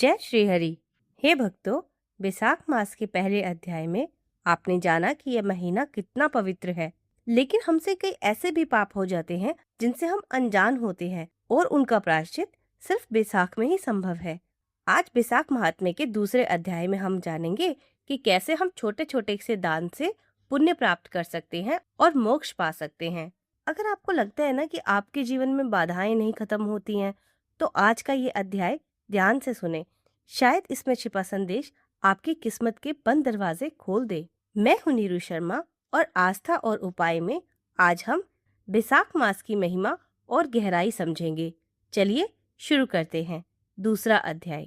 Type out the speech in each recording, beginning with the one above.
जय श्री हरि। हे भक्तों, बैसाख मास के पहले अध्याय में आपने जाना कि यह महीना कितना पवित्र है। लेकिन हमसे कई ऐसे भी पाप हो जाते हैं जिनसे हम अनजान होते हैं और उनका प्रायश्चित सिर्फ बैसाख में ही संभव है। आज बैसाख महात्म्य के दूसरे अध्याय में हम जानेंगे कि कैसे हम छोटे छोटे से दान से पुण्य प्राप्त कर सकते हैं और मोक्ष पा सकते हैं। अगर आपको लगता है ना कि आपके जीवन में बाधाएं नहीं खत्म होती हैं, तो आज का ये अध्याय ध्यान से सुने। शायद इसमें छिपा संदेश आपकी किस्मत के बंद दरवाजे खोल दे। मैं हूं नीरू शर्मा और आस्था और उपाय में आज हम बैसाख मास की महिमा और गहराई समझेंगे। चलिए शुरू करते हैं। दूसरा अध्याय।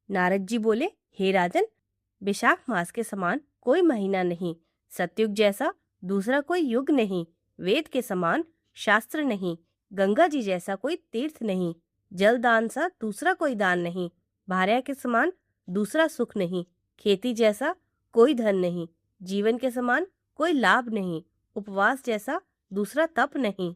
नारद जी बोले, हे राजन, बैसाख मास के समान कोई महीना नहीं, सतयुग जैसा दूसरा कोई युग नहीं, वेद के समान शास्त्र नहीं, गंगा जी जैसा कोई तीर्थ नहीं, जल दान सा दूसरा कोई दान नहीं, भार्या के समान दूसरा सुख नहीं, खेती जैसा कोई धन नहीं, जीवन के समान कोई लाभ नहीं, उपवास जैसा दूसरा तप नहीं,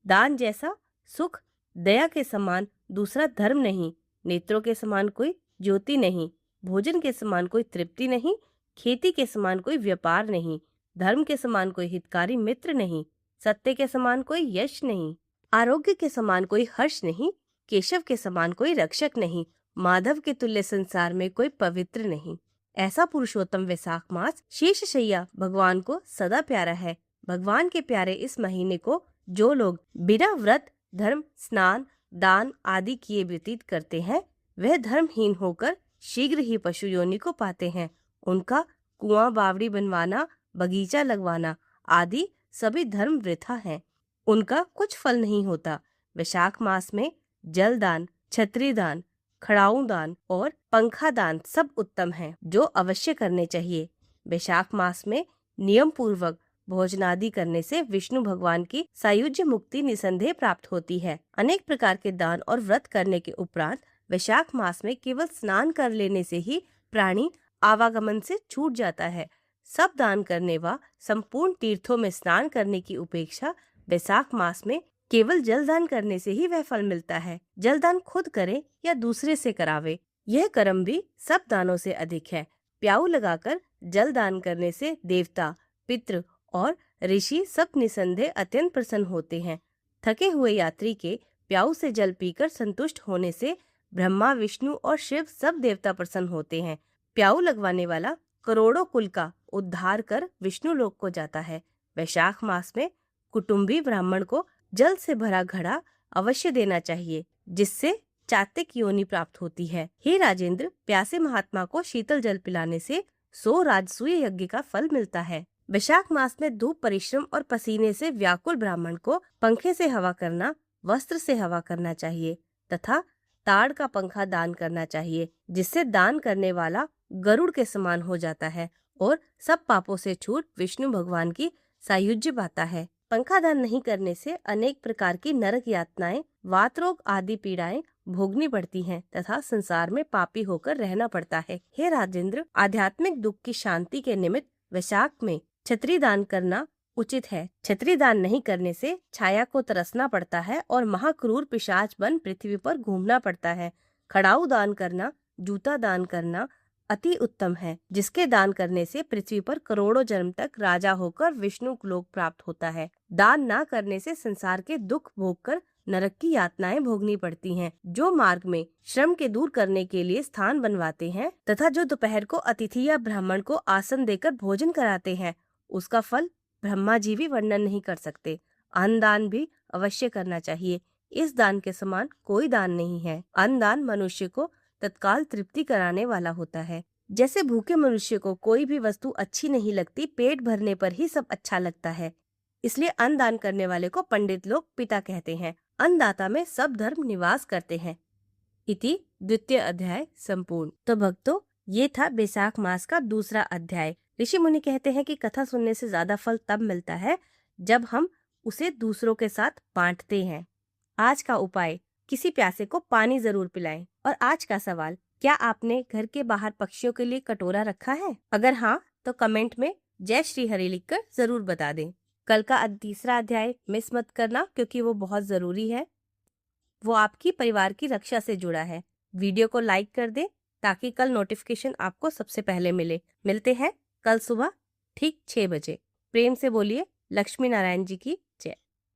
दान जैसा सुख, दया के समान दूसरा धर्म नहीं, नेत्रों के समान कोई ज्योति नहीं, भोजन के समान कोई तृप्ति नहीं, खेती के समान कोई व्यापार नहीं, धर्म के समान कोई हितकारी मित्र नहीं, सत्य के समान कोई यश नहीं, आरोग्य के समान कोई हर्ष नहीं, केशव के समान कोई रक्षक नहीं, माधव के तुल्य संसार में कोई पवित्र नहीं। ऐसा पुरुषोत्तम वैसाख मास शेषशय्या भगवान को सदा प्यारा है। भगवान के प्यारे इस महीने को जो लोग बिना व्रत, धर्म, स्नान, दान आदि किए व्यतीत करते हैं, वह धर्महीन होकर शीघ्र ही पशु योनि को पाते हैं। उनका कुआं बावड़ी बनवाना, बगीचा लगवाना आदि सभी धर्म वृथा हैं। उनका कुछ फल नहीं होता। वैशाख मास में जल दान, छत्री दान, खड़ाऊ दान और पंखा दान सब उत्तम हैं, जो अवश्य करने चाहिए। वैशाख मास में नियम पूर्वक भोजनादि करने से विष्णु भगवान की सायुज्य मुक्ति निसंदेह प्राप्त होती है। अनेक प्रकार के दान और व्रत करने के उपरांत वैशाख मास में केवल स्नान कर लेने से ही प्राणी आवागमन से छूट जाता है। सब दान करने व संपूर्ण तीर्थों में स्नान करने की उपेक्षा वैसाख मास में केवल जलदान करने से ही वह फल मिलता है। जलदान खुद करे या दूसरे से करावे, यह कर्म भी सब दानों से अधिक है। प्याऊ लगाकर जल दान करने से देवता, पितृ और ऋषि सब निसंदेह अत्यंत प्रसन्न होते हैं। थके हुए यात्री के प्याऊ से जल पीकर संतुष्ट होने से ब्रह्मा, विष्णु और शिव सब देवता प्रसन्न होते हैं। प्याऊ लगवाने वाला करोड़ों कुल का उद्धार कर विष्णु लोक को जाता है। वैशाख मास में कुटुंबी ब्राह्मण को जल से भरा घड़ा अवश्य देना चाहिए, जिससे चात्विक योनि प्राप्त होती है। हे राजेंद्र, प्यासे महात्मा को शीतल जल पिलाने से 100 राजसूय यज्ञ का फल मिलता है। वैशाख मास में धूप, परिश्रम और पसीने से व्याकुल ब्राह्मण को पंखे से हवा करना, वस्त्र से हवा करना चाहिए तथा ताड़ का पंखा दान करना चाहिए, जिससे दान करने वाला गरुड़ के समान हो जाता है और सब पापों से छूट विष्णु भगवान की सायुज्य पाता है। पंखा दान नहीं करने से अनेक प्रकार की नरक यातनाएं, वात रोग आदि पीड़ाएं भोगनी पड़ती हैं तथा संसार में पापी होकर रहना पड़ता है। हे राजेंद्र, आध्यात्मिक दुख की शांति के निमित्त वैशाख में छत्री दान करना उचित है। छत्री दान नहीं करने से छाया को तरसना पड़ता है और महाक्रूर पिशाच बन पृथ्वी पर घूमना पड़ता है। खड़ाऊ दान करना, जूता दान करना अति उत्तम है, जिसके दान करने से पृथ्वी पर करोड़ों जन्म तक राजा होकर विष्णु लोक प्राप्त होता है। दान ना करने से संसार के दुख भोगकर नरक की यातनाएं भोगनी पड़ती हैं। जो मार्ग में श्रम के दूर करने के लिए स्थान बनवाते हैं तथा जो दोपहर को अतिथि या ब्राह्मण को आसन देकर भोजन कराते हैं, उसका फल ब्रह्मा जी भी वर्णन नहीं कर सकते। अन्न दान भी अवश्य करना चाहिए। इस दान के समान कोई दान नहीं है। अन्न दान मनुष्य को तत्काल तृप्ति कराने वाला होता है। जैसे भूखे मनुष्य को कोई भी वस्तु अच्छी नहीं लगती, पेट भरने पर ही सब अच्छा लगता है, इसलिए अन्न दान करने वाले को पंडित लोग पिता कहते हैं। अन्नदाता में सब धर्म निवास करते हैं। इति द्वितीय अध्याय संपूर्ण। तो भक्तों, ये था बैसाख मास का दूसरा अध्याय। ऋषि मुनि कहते हैं कि कथा सुनने से ज्यादा फल तब मिलता है जब हम उसे दूसरों के साथ बांटते हैं। आज का उपाय, किसी प्यासे को पानी जरूर पिलाएं। और आज का सवाल, क्या आपने घर के बाहर पक्षियों के लिए कटोरा रखा है? अगर हाँ, तो कमेंट में जय श्री हरि लिखकर जरूर बता दें। कल का तीसरा अध्याय मिस मत करना, क्योंकि वो बहुत जरूरी है। वो आपकी परिवार की रक्षा से जुड़ा है। वीडियो को लाइक कर दें ताकि कल नोटिफिकेशन आपको सबसे पहले मिले। मिलते हैं कल सुबह ठीक 6 बजे। प्रेम से बोलिए लक्ष्मी नारायण जी की